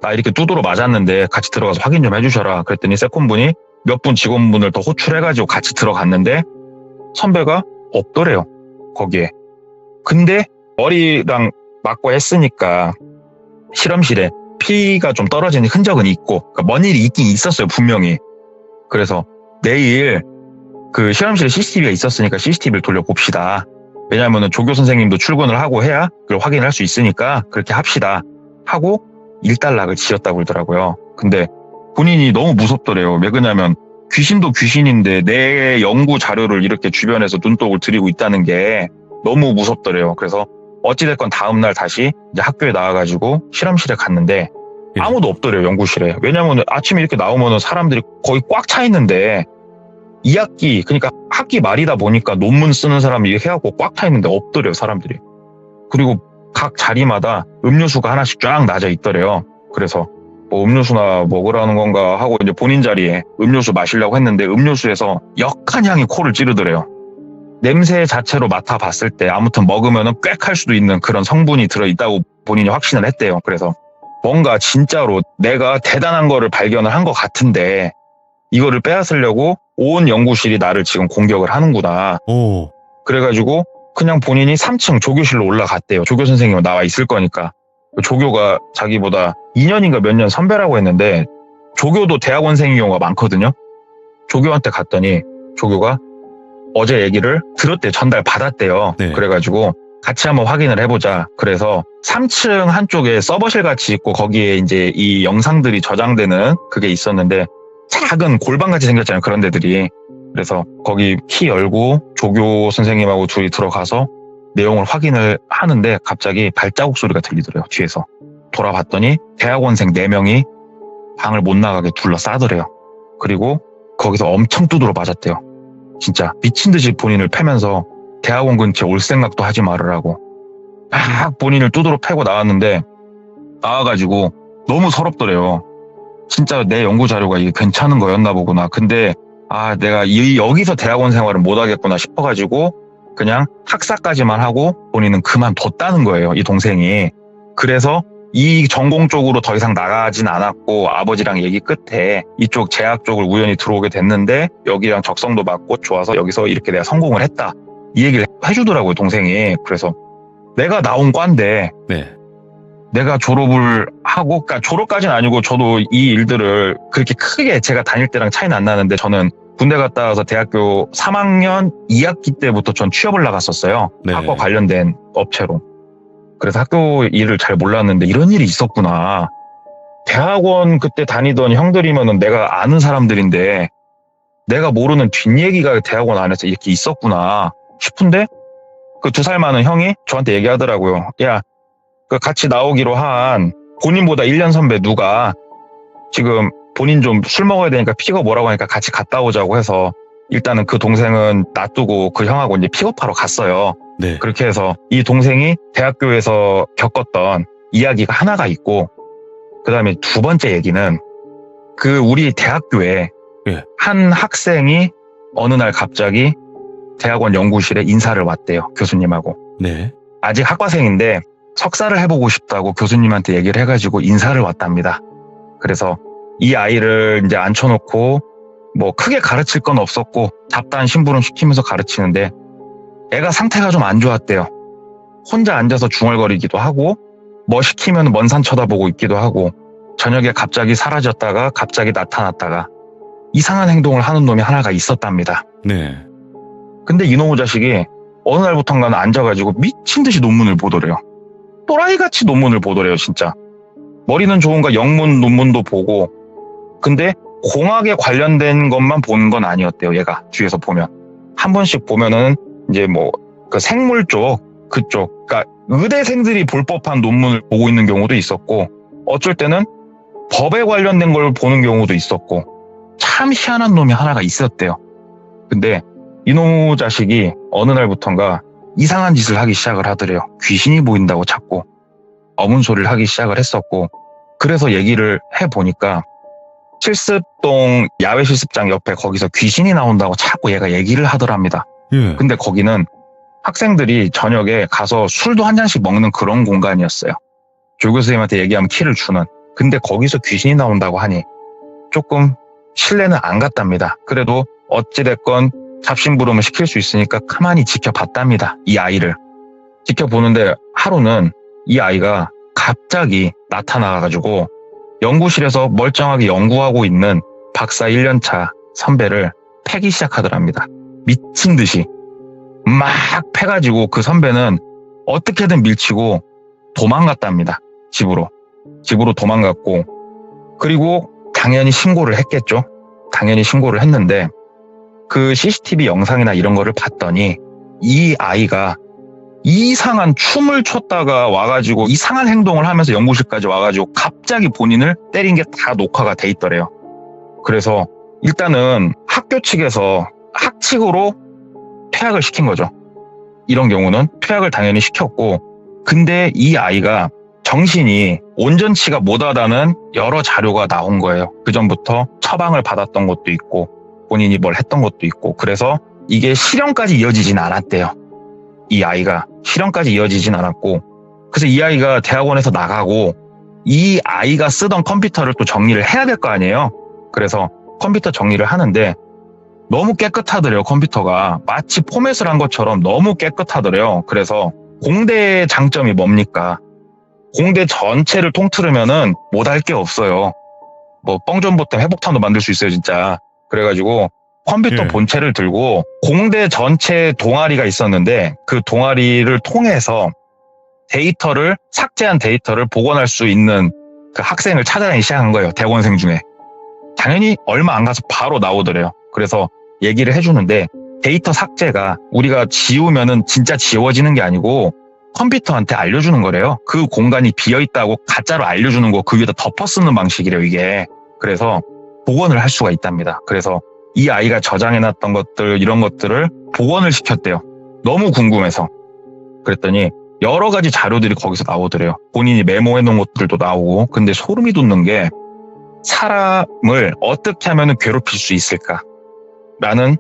나 이렇게 두드러 맞았는데 같이 들어가서 확인 좀 해주셔라. 그랬더니 세콤분이 몇 분 직원분을 더 호출해가지고 같이 들어갔는데 선배가 없더래요. 거기에. 근데 머리랑 맞고 했으니까 실험실에 피가 좀 떨어지는 흔적은 있고 그러니까 먼 일이 있긴 있었어요. 분명히. 그래서 내일 그 실험실에 CCTV가 있었으니까 CCTV를 돌려봅시다. 왜냐하면 조교 선생님도 출근을 하고 해야 그걸 확인할 수 있으니까 그렇게 합시다 하고 일단락을 지었다고 그러더라고요. 근데 본인이 너무 무섭더래요. 왜 그러냐면 귀신도 귀신인데 내 연구 자료를 이렇게 주변에서 눈독을 들이고 있다는 게 너무 무섭더래요. 그래서 어찌됐건 다음날 다시 이제 학교에 나와가지고 실험실에 갔는데 아무도 없더래요. 연구실에. 왜냐면 아침에 이렇게 나오면 사람들이 거의 꽉 차 있는데 2학기 그러니까 학기 말이다 보니까 논문 쓰는 사람이 이렇게 해갖고 꽉 차 있는데 없더래요. 사람들이. 그리고 각 자리마다 음료수가 하나씩 쫙 놔져 있더래요. 그래서 뭐 음료수나 먹으라는 건가 하고 이제 본인 자리에 음료수 마시려고 했는데 음료수에서 역한 향이 코를 찌르더래요. 냄새 자체로 맡아봤을 때 아무튼 먹으면 꽥할 수도 있는 그런 성분이 들어있다고 본인이 확신을 했대요. 그래서 뭔가 진짜로 내가 대단한 거를 발견을 한 것 같은데 이거를 빼앗으려고 온 연구실이 나를 지금 공격을 하는구나. 오. 그래가지고 그냥 본인이 3층 조교실로 올라갔대요. 조교 선생님은 나와 있을 거니까. 조교가 자기보다 2년인가 몇 년 선배라고 했는데 조교도 대학원생인 경우가 많거든요. 조교한테 갔더니 조교가 어제 얘기를 들었대요. 전달 받았대요. 네. 그래가지고 같이 한번 확인을 해보자. 그래서 3층 한쪽에 서버실 같이 있고 거기에 이제 이 영상들이 저장되는 그게 있었는데 작은 골방같이 생겼잖아요. 그런 데들이. 그래서 거기 키 열고 조교 선생님하고 둘이 들어가서 내용을 확인을 하는데 갑자기 발자국 소리가 들리더래요. 뒤에서. 돌아봤더니 대학원생 4명이 방을 못 나가게 둘러싸더래요. 그리고 거기서 엄청 두드러 맞았대요. 진짜 미친 듯이 본인을 패면서 대학원 근처에 올 생각도 하지 말으라고 막 본인을 두드러 패고 나왔는데 나와가지고 너무 서럽더래요. 진짜 내 연구 자료가 이게 괜찮은 거였나 보구나. 근데 내가 여기서 대학원 생활을 못 하겠구나 싶어가지고 그냥 학사까지만 하고 본인은 그만뒀다는 거예요. 이 동생이. 그래서 이 전공 쪽으로 더 이상 나가진 않았고 아버지랑 얘기 끝에 이쪽 제약 쪽을 우연히 들어오게 됐는데 여기랑 적성도 맞고 좋아서 여기서 이렇게 내가 성공을 했다. 이 얘기를 해주더라고요. 동생이. 그래서 내가 나온 과인데 네. 내가 졸업을 하고 그러니까 졸업까지는 아니고 저도 이 일들을 그렇게 크게 제가 다닐 때랑 차이는 안 나는데 저는 군대 갔다 와서 대학교 3학년 2학기 때부터 전 취업을 나갔었어요. 네. 학과 관련된 업체로. 그래서 학교 일을 잘 몰랐는데 이런 일이 있었구나. 대학원 그때 다니던 형들이면은 내가 아는 사람들인데 내가 모르는 뒷얘기가 대학원 안에서 이렇게 있었구나 싶은데 그 2살 많은 형이 저한테 얘기하더라고요. 야, 그 같이 나오기로 한 본인보다 1년 선배 누가 지금 본인 좀 술 먹어야 되니까 픽업 뭐라고 하니까 같이 갔다 오자고 해서 일단은 그 동생은 놔두고 그 형하고 이제 픽업하러 갔어요. 네. 그렇게 해서 이 동생이 대학교에서 겪었던 이야기가 하나가 있고 그 다음에 두 번째 얘기는 그 우리 대학교에 예. 한 학생이 어느 날 갑자기 대학원 연구실에 인사를 왔대요. 교수님하고. 네. 아직 학과생인데 석사를 해보고 싶다고 교수님한테 얘기를 해가지고 인사를 왔답니다. 그래서 이 아이를 이제 앉혀놓고 뭐 크게 가르칠 건 없었고 잡다한 심부름 시키면서 가르치는데 애가 상태가 좀 안 좋았대요. 혼자 앉아서 중얼거리기도 하고 뭐 시키면 먼 산 쳐다보고 있기도 하고 저녁에 갑자기 사라졌다가 갑자기 나타났다가 이상한 행동을 하는 놈이 하나가 있었답니다. 네. 근데 이놈의 자식이 어느 날부턴가는 앉아가지고 미친 듯이 논문을 보더래요. 또라이같이 논문을 보더래요, 진짜. 머리는 좋은가 영문 논문도 보고. 근데 공학에 관련된 것만 보는 건 아니었대요, 얘가. 뒤에서 보면. 한 번씩 보면은 이제 뭐 그 생물 쪽, 그쪽, 그러니까 의대생들이 볼 법한 논문을 보고 있는 경우도 있었고, 어쩔 때는 법에 관련된 걸 보는 경우도 있었고, 참 희한한 놈이 하나가 있었대요. 근데 이놈의 자식이 어느 날부턴가 이상한 짓을 하기 시작을 하더래요. 귀신이 보인다고 자꾸 어문 소리를 하기 시작을 했었고, 그래서 얘기를 해보니까 실습동 야외 실습장 옆에 거기서 귀신이 나온다고 자꾸 얘가 얘기를 하더랍니다. 예. 근데 거기는 학생들이 저녁에 가서 술도 한 잔씩 먹는 그런 공간이었어요. 조교수님한테 얘기하면 키를 주는. 근데 거기서 귀신이 나온다고 하니 조금 신뢰는 안 갔답니다. 그래도 어찌됐건 잡심부름을 시킬 수 있으니까 가만히 지켜봤답니다. 이 아이를. 지켜보는데 하루는 이 아이가 갑자기 나타나가지고 연구실에서 멀쩡하게 연구하고 있는 박사 1년차 선배를 패기 시작하더랍니다. 미친 듯이. 막 패가지고 그 선배는 어떻게든 밀치고 도망갔답니다. 집으로. 집으로 도망갔고, 그리고 당연히 신고를 했겠죠. 당연히 신고를 했는데 그 CCTV 영상이나 이런 거를 봤더니 이 아이가 이상한 춤을 췄다가 와가지고 이상한 행동을 하면서 연구실까지 와가지고 갑자기 본인을 때린 게 다 녹화가 돼 있더래요. 그래서 일단은 학교 측에서 학칙으로 퇴학을 시킨 거죠. 이런 경우는 퇴학을 당연히 시켰고, 근데 이 아이가 정신이 온전치가 못하다는 여러 자료가 나온 거예요. 그전부터 처방을 받았던 것도 있고 본인이 뭘 했던 것도 있고, 그래서 이게 실형까지 이어지진 않았대요. 이 아이가 실형까지 이어지진 않았고, 그래서 이 아이가 대학원에서 나가고 이 아이가 쓰던 컴퓨터를 또 정리를 해야 될 거 아니에요. 그래서 컴퓨터 정리를 하는데 너무 깨끗하더래요. 컴퓨터가 마치 포맷을 한 것처럼 너무 깨끗하더래요. 그래서 공대의 장점이 뭡니까? 공대 전체를 통틀으면은 못할 게 없어요. 뭐 뻥전보템 회복탄도 만들 수 있어요, 진짜. 그래가지고 컴퓨터 본체를 들고 공대 전체 동아리가 있었는데 그 동아리를 통해서 데이터를, 삭제한 데이터를 복원할 수 있는 그 학생을 찾아내기 시작한 거예요. 대학원생 중에. 당연히 얼마 안 가서 바로 나오더래요. 그래서 얘기를 해주는데 데이터 삭제가 우리가 지우면은 진짜 지워지는 게 아니고 컴퓨터한테 알려주는 거래요. 그 공간이 비어있다고 가짜로 알려주는 거 그 위에다 덮어 쓰는 방식이래요, 이게. 그래서 복원을 할 수가 있답니다. 그래서 이 아이가 저장해놨던 것들, 이런 것들을 복원을 시켰대요. 너무 궁금해서. 그랬더니 여러 가지 자료들이 거기서 나오더래요. 본인이 메모해놓은 것들도 나오고. 근데 소름이 돋는 게 사람을 어떻게 하면 괴롭힐 수 있을까? 라는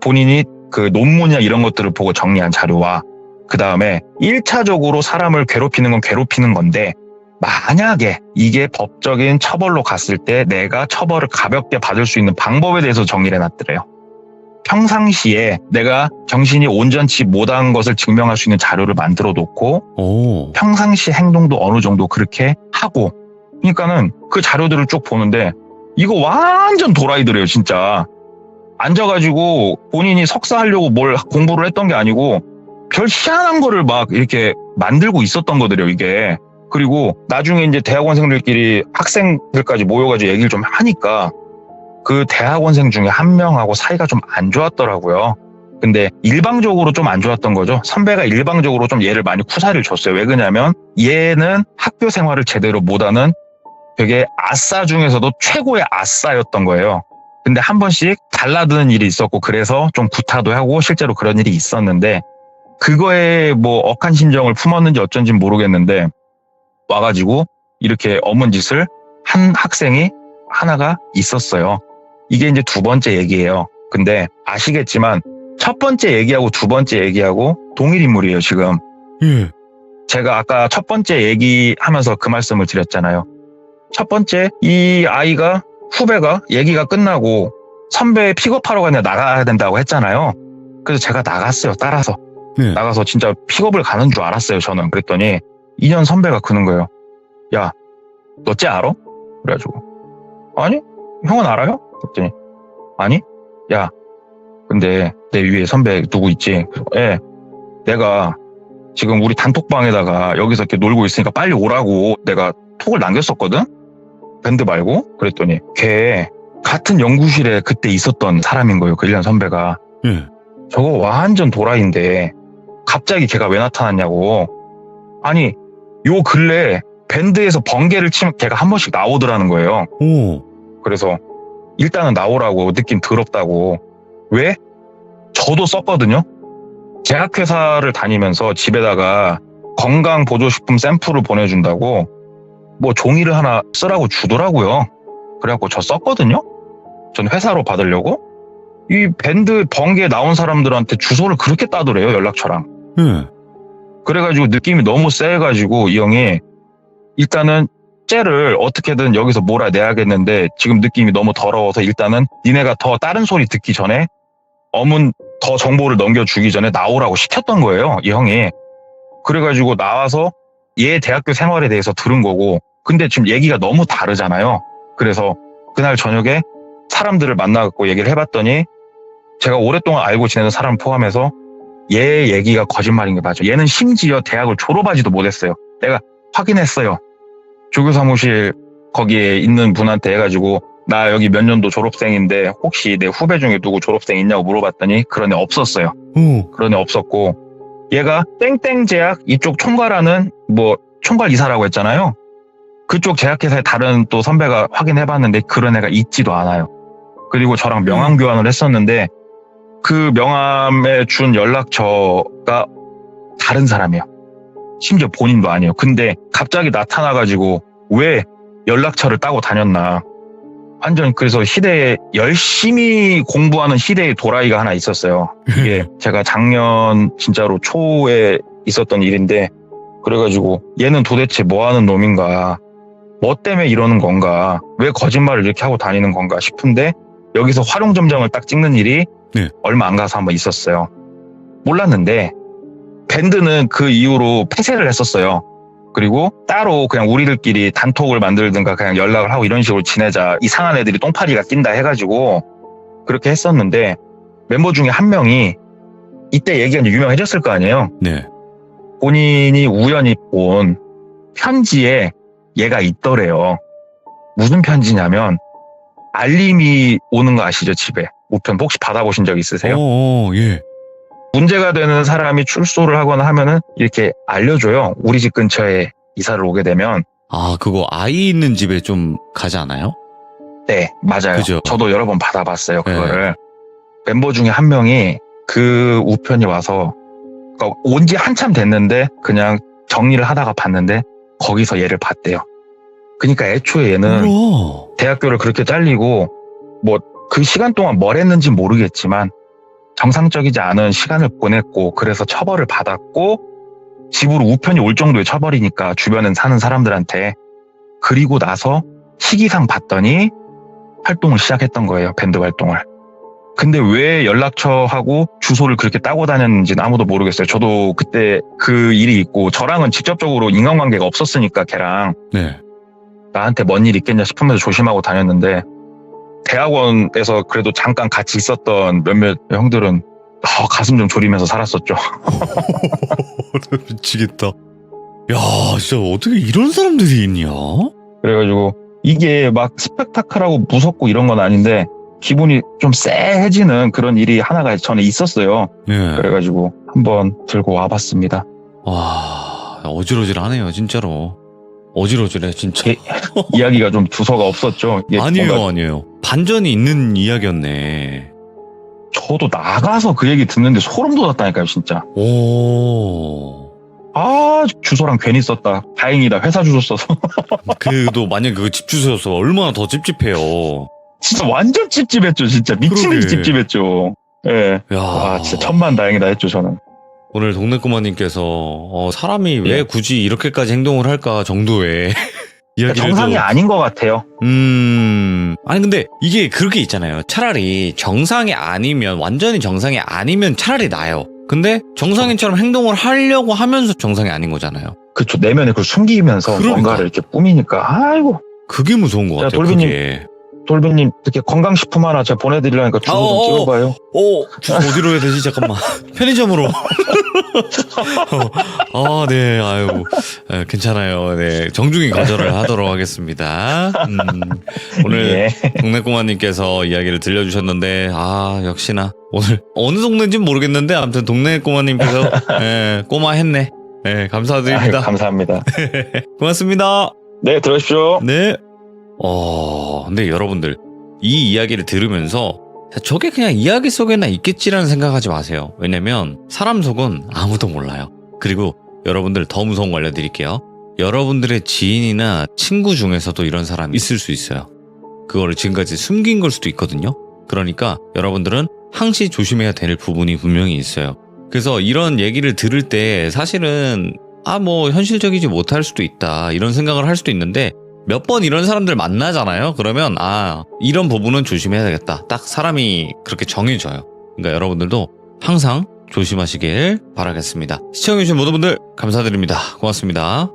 본인이 그 논문이나 이런 것들을 보고 정리한 자료와 그 다음에 1차적으로 사람을 괴롭히는 건 괴롭히는 건데 만약에 이게 법적인 처벌로 갔을 때 내가 처벌을 가볍게 받을 수 있는 방법에 대해서 정리를 해놨더래요. 평상시에 내가 정신이 온전치 못한 것을 증명할 수 있는 자료를 만들어 놓고 평상시 행동도 어느 정도 그렇게 하고, 그러니까는 그 자료들을 쭉 보는데 이거 완전 도라이더래요, 진짜. 앉아가지고 본인이 석사하려고 뭘 공부를 했던 게 아니고 별 희한한 거를 막 이렇게 만들고 있었던 거더래요, 이게. 그리고 나중에 이제 대학원생들끼리 학생들까지 모여가지고 얘기를 좀 하니까 그 대학원생 중에 한 명하고 사이가 좀 안 좋았더라고요. 근데 일방적으로 좀 안 좋았던 거죠. 선배가 일방적으로 좀 얘를 많이 쿠사리를 줬어요. 왜 그러냐면 얘는 학교 생활을 제대로 못하는 되게 아싸 중에서도 최고의 아싸였던 거예요. 근데 한 번씩 달라드는 일이 있었고 그래서 좀 구타도 하고 실제로 그런 일이 있었는데 그거에 뭐 억한 심정을 품었는지 어쩐지 모르겠는데 와가지고 이렇게 어문 짓을 한 학생이 하나가 있었어요. 이게 이제 두 번째 얘기예요. 근데 아시겠지만 첫 번째 얘기하고 두 번째 얘기하고 동일 인물이에요, 지금. 예. 제가 아까 첫 번째 얘기하면서 그 말씀을 드렸잖아요. 첫 번째, 이 아이가, 후배가 얘기가 끝나고 선배 픽업하러 그냥 나가야 된다고 했잖아요. 그래서 제가 나갔어요, 따라서. 네. 나가서 진짜 픽업을 가는 줄 알았어요, 저는. 그랬더니 2년 선배가 그는 거예요. 야, 너 쟤 알아? 그래가지고. 아니, 형은 알아요? 그랬더니 아니, 야, 근데 내 위에 선배 누구 있지? 예, 내가 지금 우리 단톡방에다가 여기서 이렇게 놀고 있으니까 빨리 오라고 내가 톡을 남겼었거든? 밴드 말고. 그랬더니 걔 같은 연구실에 그때 있었던 사람인 거예요, 그 1년 선배가. 예. 저거 완전 도라이인데 갑자기 걔가 왜 나타났냐고. 아니, 요 근래 밴드에서 번개를 치면 걔가 한 번씩 나오더라는 거예요. 오. 그래서 일단은 나오라고, 느낌 더럽다고. 왜? 저도 썼거든요. 제약회사를 다니면서 집에다가 건강보조식품 샘플을 보내준다고 뭐 종이를 하나 쓰라고 주더라고요. 그래갖고 저 썼거든요. 전 회사로 받으려고. 이 밴드 번개 나온 사람들한테 주소를 그렇게 따더래요, 연락처랑. 예. 그래가지고 느낌이 너무 세가지고 이 형이 일단은 쟤를 어떻게든 여기서 몰아내야겠는데 지금 느낌이 너무 더러워서 일단은 니네가 더 다른 소리 듣기 전에 어문 더 정보를 넘겨주기 전에 나오라고 시켰던 거예요, 이 형이. 그래가지고 나와서 얘 대학교 생활에 대해서 들은 거고, 근데 지금 얘기가 너무 다르잖아요. 그래서 그날 저녁에 사람들을 만나갖고 얘기를 해봤더니 제가 오랫동안 알고 지내는 사람 포함해서 얘 얘기가 거짓말인 게 맞아. 얘는 심지어 대학을 졸업하지도 못했어요. 내가 확인했어요. 조교사무실 거기에 있는 분한테 해가지고 나 여기 몇 년도 졸업생인데 혹시 내 후배 중에 누구 졸업생 있냐고 물어봤더니 그런 애 없었어요. 오. 그런 애 없었고, 얘가 땡땡 제약 이쪽 총괄하는 뭐 총괄 이사라고 했잖아요. 그쪽 제약회사에 다른 또 선배가 확인해봤는데 그런 애가 있지도 않아요. 그리고 저랑 명함 교환을 했었는데 그 명함에 준 연락처가 다른 사람이에요. 심지어 본인도 아니에요. 근데 갑자기 나타나가지고 왜 연락처를 따고 다녔나. 완전 그래서 시대에 열심히 공부하는 시대의 도라이가 하나 있었어요. 이게 제가 작년 진짜로 초에 있었던 일인데, 그래가지고 얘는 도대체 뭐 하는 놈인가, 뭐 때문에 이러는 건가, 왜 거짓말을 이렇게 하고 다니는 건가 싶은데 여기서 활용점정을 딱 찍는 일이 네. 얼마 안 가서 한번 있었어요. 몰랐는데 밴드는 그 이후로 폐쇄를 했었어요. 그리고 따로 그냥 우리들끼리 단톡을 만들든가 그냥 연락을 하고 이런 식으로 지내자, 이상한 애들이 똥파리가 낀다 해가지고 그렇게 했었는데, 멤버 중에 한 명이 이때 얘기가 이제 유명해졌을 거 아니에요. 네. 본인이 우연히 본 편지에 얘가 있더래요. 무슨 편지냐면 알림이 오는 거 아시죠, 집에. 우편 혹시 받아보신 적 있으세요? 예. 문제가 되는 사람이 출소를 하거나 하면은 이렇게 알려줘요. 우리 집 근처에 이사를 오게 되면. 아, 그거 아이 있는 집에 좀 가지 않아요? 네, 맞아요. 그죠? 저도 여러 번 받아봤어요, 네. 그거를. 멤버 중에 한 명이 그 우편이 와서, 그러니까 온 지 한참 됐는데 그냥 정리를 하다가 봤는데 거기서 얘를 봤대요. 그러니까 애초에 얘는 뭐야? 대학교를 그렇게 잘리고 뭐 그 시간 동안 뭘 했는지 모르겠지만 정상적이지 않은 시간을 보냈고, 그래서 처벌을 받았고 집으로 우편이 올 정도의 처벌이니까 주변에 사는 사람들한테. 그리고 나서 시기상 봤더니 활동을 시작했던 거예요, 밴드 활동을. 근데 왜 연락처하고 주소를 그렇게 따고 다녔는지는 아무도 모르겠어요. 저도 그때 그 일이 있고 저랑은 직접적으로 인간관계가 없었으니까 걔랑 네. 나한테 뭔 일 있겠냐 싶으면서 조심하고 다녔는데, 대학원에서 그래도 잠깐 같이 있었던 몇몇 형들은 가슴 좀 졸이면서 살았었죠. 미치겠다. 야, 진짜 어떻게 이런 사람들이 있냐? 그래가지고 이게 막 스펙타클하고 무섭고 이런 건 아닌데 기분이 좀 쎄해지는 그런 일이 하나가 전에 있었어요. 네. 그래가지고 한번 들고 와봤습니다. 와, 어질어질하네요, 진짜로. 어질어질해, 진짜. 이야기가 좀 두서가 없었죠. 이게 아니에요, 뭔가 아니에요. 반전이 있는 이야기였네. 저도 나가서 그 얘기 듣는데 소름 돋았다니까요, 진짜. 오. 주소랑 괜히 썼다. 다행이다. 회사 주소 써서. 그도 만약 그 집 주소여서 얼마나 더 찝찝해요. 진짜 완전 찝찝했죠. 진짜 미치는 그러게. 찝찝했죠. 예. 야, 진짜 천만다행이다 했죠, 저는. 오늘 동네 꼬마님께서 사람이 왜 예. 굳이 이렇게까지 행동을 할까 정도의 이야기를 정상이 아닌 것 같아요. 아니 근데 이게 그렇게 있잖아요. 차라리 정상이 아니면 완전히 정상이 아니면 차라리 나아요. 근데 정상인처럼 행동을 하려고 하면서 정상이 아닌 거잖아요. 그쵸. 내면에 그걸 숨기면서 그러니까. 뭔가를 이렇게 꾸미니까, 아이고. 그게 무서운 것 자, 같아요. 돌비님. 그게. 돌비님, 이렇게 건강식품 하나 제가 보내드리려니까 주소 좀 찍어봐요. 주소 어디로 해야 되지? 잠깐만. 편의점으로. 네, 아유, 괜찮아요. 네, 정중히 거절을 하도록 하겠습니다. 오늘 예. 동네 꼬마님께서 이야기를 들려주셨는데, 역시나 오늘 어느 동네인지는 모르겠는데, 아무튼 동네 꼬마님께서 꼬마 했네. 네, 감사드립니다. 아유, 감사합니다. 고맙습니다. 네, 들어오십시오. 네. 근데 여러분들, 이 이야기를 들으면서 저게 그냥 이야기 속에나 있겠지라는 생각하지 마세요. 왜냐면 사람 속은 아무도 몰라요. 그리고 여러분들 더 무서운 거 알려드릴게요. 여러분들의 지인이나 친구 중에서도 이런 사람이 있을 수 있어요. 그거를 지금까지 숨긴 걸 수도 있거든요. 그러니까 여러분들은 항시 조심해야 될 부분이 분명히 있어요. 그래서 이런 얘기를 들을 때 사실은 현실적이지 못할 수도 있다 이런 생각을 할 수도 있는데 몇 번 이런 사람들 만나잖아요. 그러면 이런 부분은 조심해야 되겠다. 딱 사람이 그렇게 정해져요. 그러니까 여러분들도 항상 조심하시길 바라겠습니다. 시청해주신 모든 분들 감사드립니다. 고맙습니다.